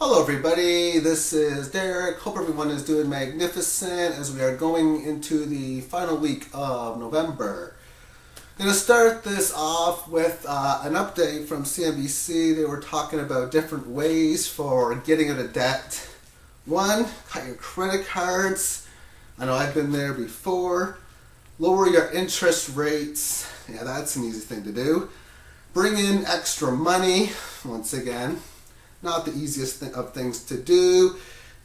Hello everybody, this is Derek. Hope everyone is doing magnificent as we are going into the final week of November. I'm going to start this off with an update from CNBC. They were talking about different ways for getting out of debt. One, cut your credit cards. I know I've been there before. Lower your interest rates. Yeah, that's an easy thing to do. Bring in extra money. Once again, not the easiest of things to do.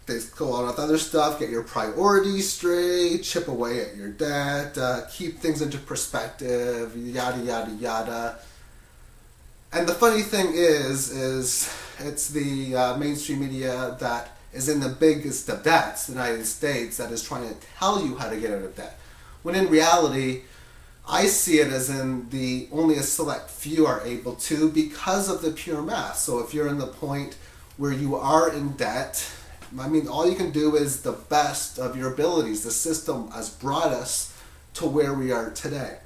They go on with other stuff. Get your priorities straight. Chip away at your debt. Keep things into perspective. Yada, yada, yada. And the funny thing is it's the mainstream media that is in the biggest of debts, the United States, that is trying to tell you how to get out of debt. When in reality, I see it as in the only a select few are able to because of the pure math. So if you're in the point where you are in debt, I mean, all you can do is the best of your abilities. The system has brought us to where we are today.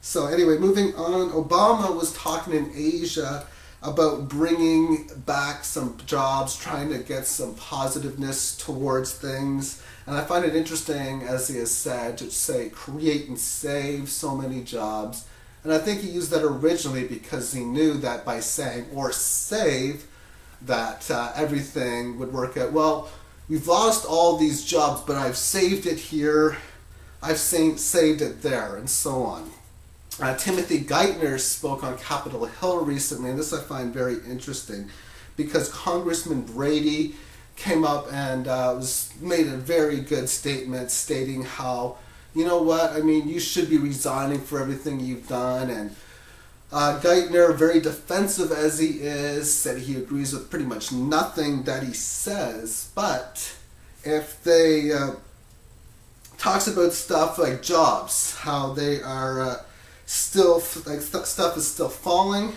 So anyway, moving on, Obama was talking in Asia about bringing back some jobs, trying to get some positiveness towards things. And I find it interesting, as he has said, to say create and save so many jobs. And I think he used that originally because he knew that by saying or save, that everything would work out. Well, we've lost all these jobs, but I've saved it here, I've saved it there, and so on. Timothy Geithner spoke on Capitol Hill recently, and this I find very interesting because Congressman Brady came up and made a very good statement stating how, you know what, I mean, you should be resigning for everything you've done. And Geithner, very defensive as he is, said he agrees with pretty much nothing that he says, but if they talks about stuff like jobs, how they are still, like stuff is still falling,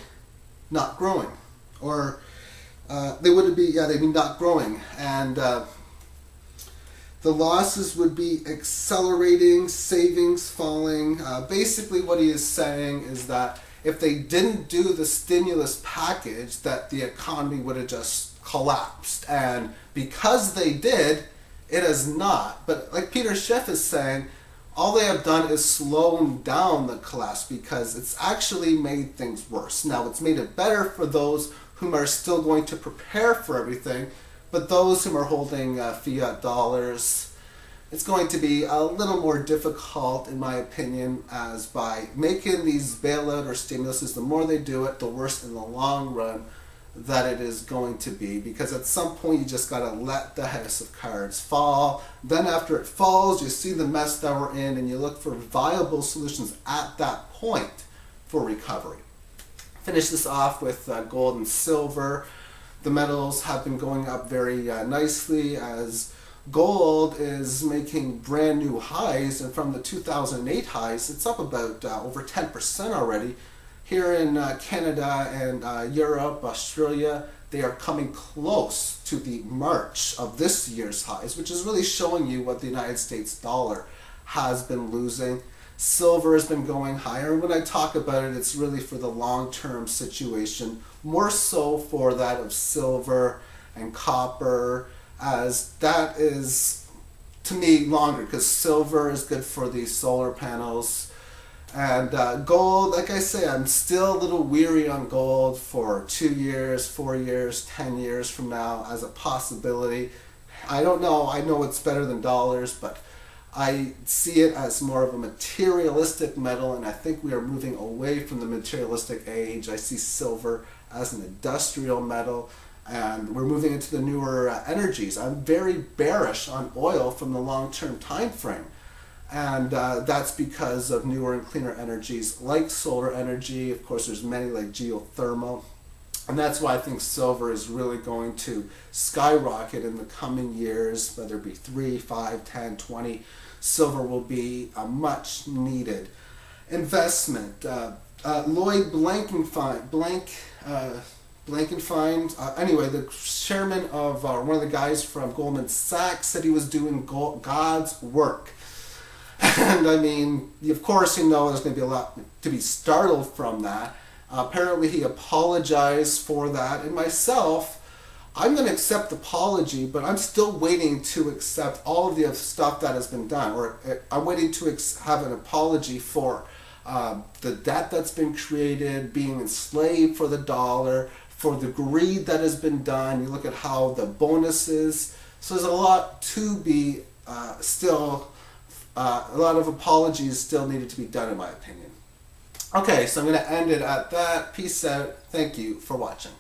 not growing, or they'd be not growing, and the losses would be accelerating, savings falling. Basically what he is saying is that if they didn't do the stimulus package, that the economy would have just collapsed, and because they did, it has not. But like Peter Schiff is saying, all they have done is slowing down the collapse because it's actually made things worse. Now, it's made it better for those whom are still going to prepare for everything, but those whom are holding fiat dollars, it's going to be a little more difficult, in my opinion, as by making these bailout or stimuluses, the more they do it, the worse in the long run that it is going to be, because at some point you just got to let the house of cards fall. Then after it falls, you see the mess that we're in and you look for viable solutions at that point for recovery. Finish this off with gold and silver. The metals have been going up very nicely as gold is making brand new highs, and from the 2008 highs it's up about over 10% already. Here in Canada and Europe, Australia, they are coming close to the March of this year's highs, which is really showing you what the United States dollar has been losing. Silver has been going higher, and when I talk about it, it's really for the long-term situation, more so for that of silver and copper, as that is, to me, longer, because silver is good for the solar panels. And gold, like I say, I'm still a little weary on gold for 2 years, 4 years, 10 years from now as a possibility. I don't know. I know it's better than dollars, but I see it as more of a materialistic metal, and I think we are moving away from the materialistic age. I see silver as an industrial metal, and we're moving into the newer energies. I'm very bearish on oil from the long-term time frame. And that's because of newer and cleaner energies like solar energy. Of course, there's many like geothermal. And that's why I think silver is really going to skyrocket in the coming years, whether it be 3, 5, 10, 20. Silver will be a much needed investment. Lloyd anyway, the chairman of one of the guys from Goldman Sachs said he was doing God's work. And I mean, of course, you know, there's going to be a lot to be startled from that. Apparently he apologized for that, and myself, I'm going to accept the apology, but I'm still waiting to accept all of the other stuff that has been done. Or I'm waiting to have an apology for the debt that's been created, being enslaved for the dollar, for the greed that has been done. You look at how the bonuses. So there's a lot to be still, a lot of apologies still needed to be done, in my opinion. Okay, so I'm going to end it at that. Peace out. Thank you for watching.